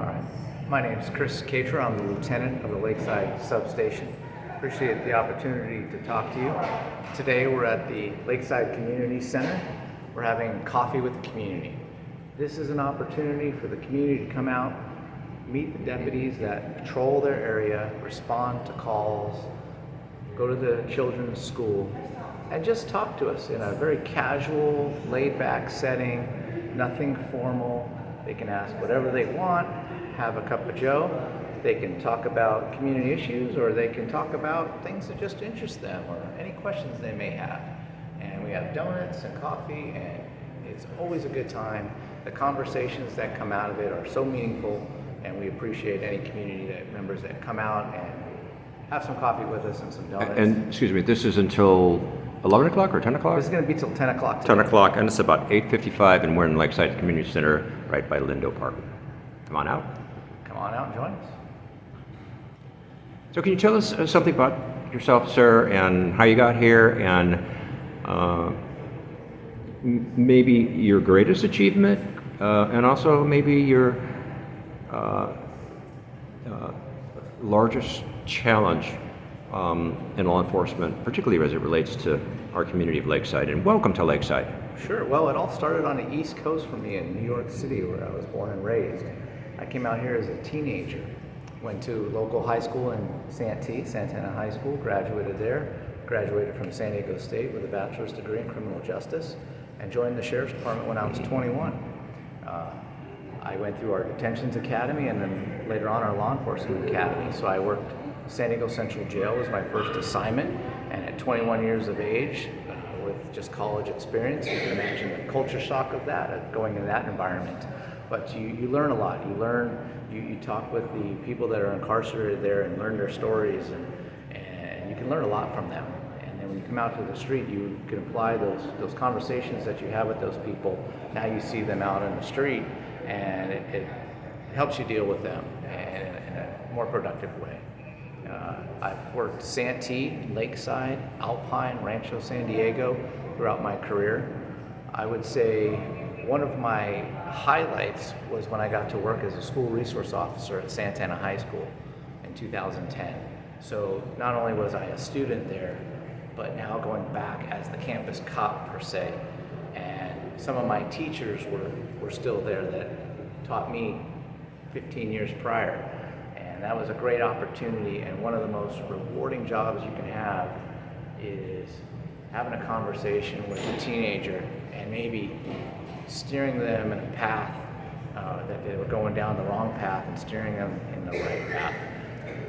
right. My name is Katra. I'm the lieutenant of the Lakeside Substation. Appreciate the opportunity to talk to you. Today we're at the Lakeside Community Center. We're having coffee with the community. This is an opportunity for the community to come out, meet the deputies that patrol their area, respond to calls, go to the children's school, and just talk to us in a very casual, laid-back setting, nothing formal. They can ask whatever they want, have a cup of joe. They can talk about community issues, or they can talk about things that just interest them, or any questions they may have. And we have donuts and coffee, and it's always a good time. The conversations that come out of it are so meaningful, and we appreciate any community members that come out and have some coffee with us and some donuts. And excuse me, this is until 11 o'clock or 10 o'clock? This is going to be till 10 o'clock today. 10 o'clock, and it's about 8:55, and we're in Lakeside Community Center right by Lindo Park. Come on out. Come on out and join us. So can you tell us something about yourself, sir, and how you got here, and maybe your greatest achievement, and also maybe your largest challenge in law enforcement, particularly as it relates to our community of Lakeside. And welcome to Lakeside. Sure. Well, it all started on the East Coast for me in New York City, where I was born and raised. I came out here as a teenager, went to local high school in Santana High School, graduated there, graduated from San Diego State with a bachelor's degree in criminal justice, and joined the sheriff's department when I was 21. I went through our detentions academy and then later on our law enforcement academy. So I worked San Diego Central Jail was my first assignment, and at 21 years of age, with just college experience, you can imagine the culture shock of that, of going in that environment. But you learn a lot. You talk with the people that are incarcerated there and learn their stories, and you can learn a lot from them. And then when you come out to the street, you can apply those conversations that you have with those people. Now you see them out in the street, and it helps you deal with them in a more productive way. I've worked Santee, Lakeside, Alpine, Rancho San Diego throughout my career. I would say one of my highlights was when I got to work as a school resource officer at Santana High School in 2010. So not only was I a student there, but now going back as the campus cop per se. And some of my teachers were still there that taught me 15 years prior. And that was a great opportunity, and one of the most rewarding jobs you can have is having a conversation with a teenager and maybe steering them in a path that they were going down the wrong path and steering them in the right path.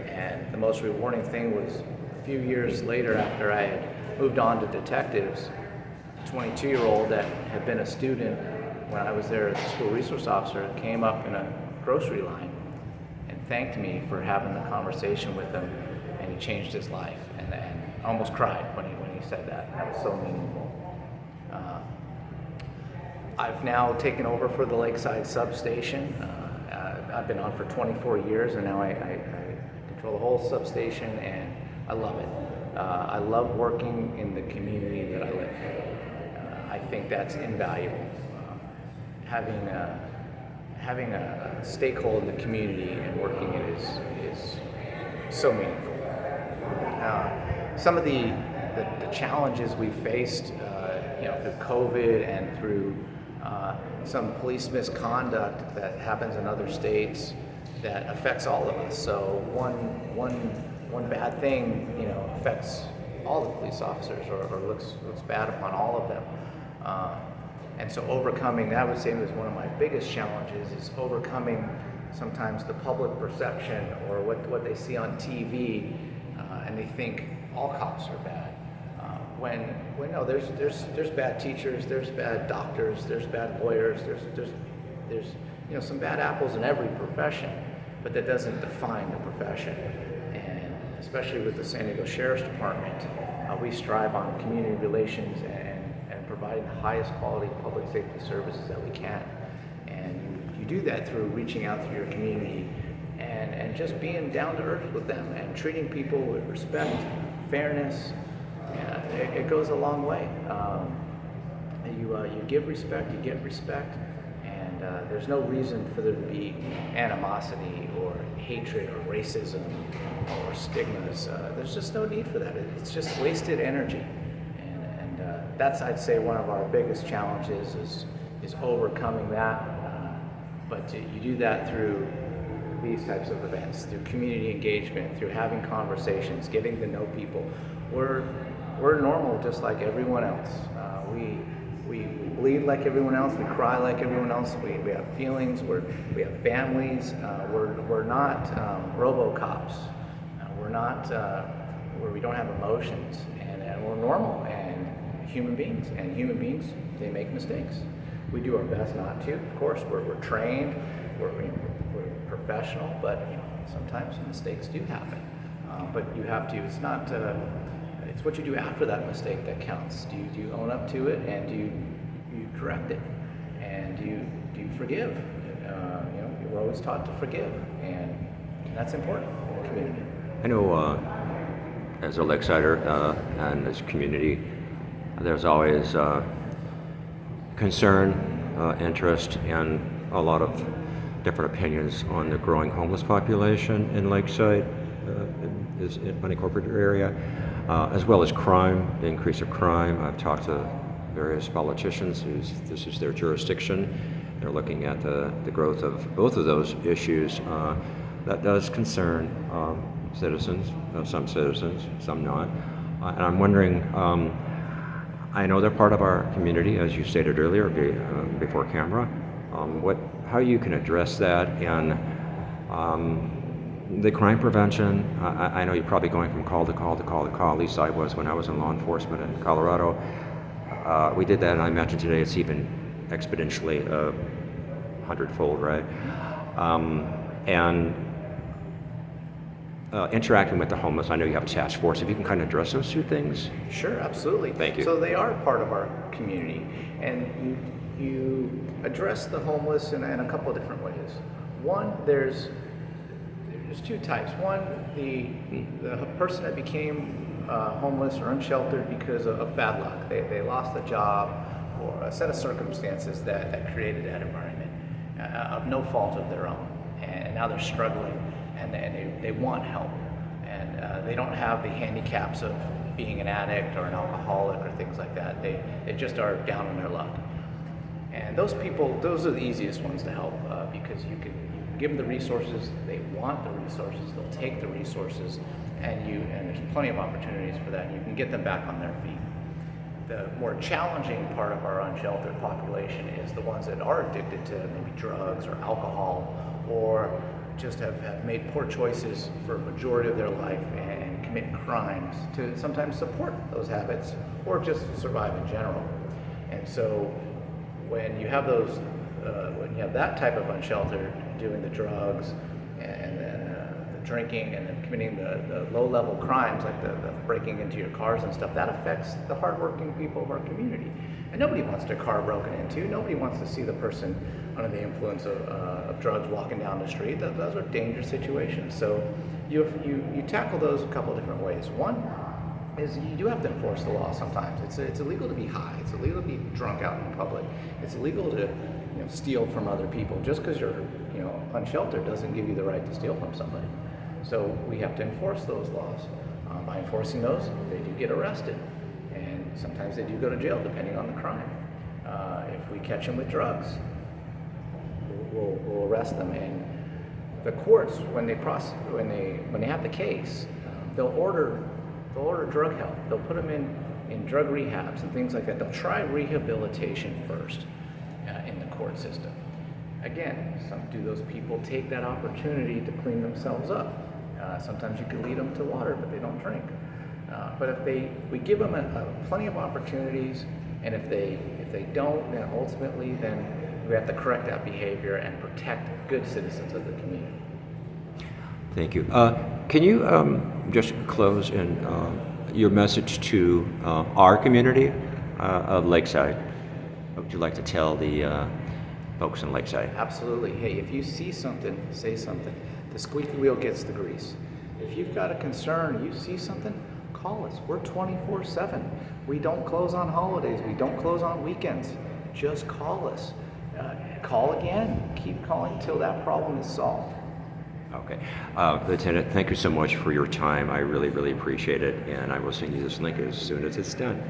And the most rewarding thing was a few years later, after I had moved on to detectives, a 22-year-old that had been a student when I was there as a school resource officer came up in a grocery line and thanked me for having the conversation with him, and he changed his life, and almost cried when he said that. That was so meaningful. I've now taken over for the Lakeside Substation. I've been on for 24 years, and now I control the whole substation, and I love it. I love working in the community that I live in. I think that's invaluable. Having a stakeholder in the community and working in it is so meaningful. Some of the challenges we faced, through COVID and through some police misconduct that happens in other states that affects all of us. So one bad thing, affects all the police officers or looks bad upon all of them. And so overcoming that, I would say, was one of my biggest challenges, is overcoming sometimes the public perception or what they see on TV, and they think all cops are bad. When no, there's bad teachers, there's bad doctors, there's bad lawyers, there's some bad apples in every profession, but that doesn't define the profession. And especially with the San Diego Sheriff's Department, we strive on community relations and providing the highest quality public safety services that we can. And you do that through reaching out to your community and just being down to earth with them and treating people with respect, fairness. It goes a long way. You give respect, you get respect, and there's no reason for there to be animosity or hatred or racism or stigmas. There's just no need for that. It's just wasted energy. And that's, I'd say, one of our biggest challenges is overcoming that. But you do that through these types of events, through community engagement, through having conversations, getting to know people. We're normal just like everyone else. We bleed like everyone else. We cry like everyone else. We have feelings. We have families. We're not RoboCops. We're not where we don't have emotions, and we're normal and human beings. And human beings, they make mistakes. We do our best not to. Of course, we're trained. We're professional, but sometimes mistakes do happen. But you have to. It's not. It's what you do after that mistake that counts. Do you own up to it, and do you correct it, and do you forgive? You're always taught to forgive, and that's important in the community. I know, as a Lakesider and as a community, there's always concern, interest, and a lot of different opinions on the growing homeless population in Lakeside, in the corporate area, as well as crime, the increase of crime. I've talked to various politicians whose this is their jurisdiction. They're looking at the growth of both of those issues. That does concern citizens, some not. And I'm wondering, I know they're part of our community, as you stated earlier, before camera. How you can address that, and the crime prevention. I know you're probably going from call to call to call to call. At least I was when I was in law enforcement in Colorado. We did that, and I imagine today it's even exponentially 100-fold, right? And interacting with the homeless. I know you have a task force. If you can kind of address those two things. Sure, absolutely. Thank you. So they are part of our community, and you address the homeless in a couple of different ways. One, there's two types. One, the person that became homeless or unsheltered because of bad luck. They lost a job or a set of circumstances that created that environment of no fault of their own, and now they're struggling, and they want help, and they don't have the handicaps of being an addict or an alcoholic or things like that. They just are down on their luck. And those people, those are the easiest ones to help because you can give them the resources. They want the resources. They'll take the resources, and there's plenty of opportunities for that. And you can get them back on their feet. The more challenging part of our unsheltered population is the ones that are addicted to maybe drugs or alcohol, or just have made poor choices for a majority of their life and commit crimes to sometimes support those habits or just survive in general. And so when you have when you have that type of unsheltered doing the drugs and then the drinking and then committing the low-level crimes like the breaking into your cars and stuff, that affects the hardworking people of our community. And nobody wants their car broken into. Nobody wants to see the person under the influence of drugs walking down the street. Those are dangerous situations. So you tackle those a couple of different ways. One is you do have to enforce the law sometimes. It's illegal to be high. It's illegal to be drunk out in public. It's illegal to steal from other people. Just because you're unsheltered doesn't give you the right to steal from somebody. So we have to enforce those laws. By enforcing those, they do get arrested, and sometimes they do go to jail depending on the crime. If we catch them with drugs, we'll arrest them. And the courts, when they have the case, they'll order drug help. They'll put them in drug rehabs and things like that. They'll try rehabilitation first in the court system. Again, do those people take that opportunity to clean themselves up? Sometimes you can lead them to water, but they don't drink. But if we give them plenty of opportunities, and if they don't, then ultimately we have to correct that behavior and protect good citizens of the community. Thank you. Can you just close in your message to our community of Lakeside? What would you like to tell the folks in Lakeside? Absolutely. Hey, if you see something, say something. The squeaky wheel gets the grease. If you've got a concern, you see something, call us. We're 24/7. We don't close on holidays. We don't close on weekends. Just call us. call again. Keep calling till that problem is solved. Okay. Lieutenant, thank you so much for your time. I really, really appreciate it, and I will send you this link as soon as it's done.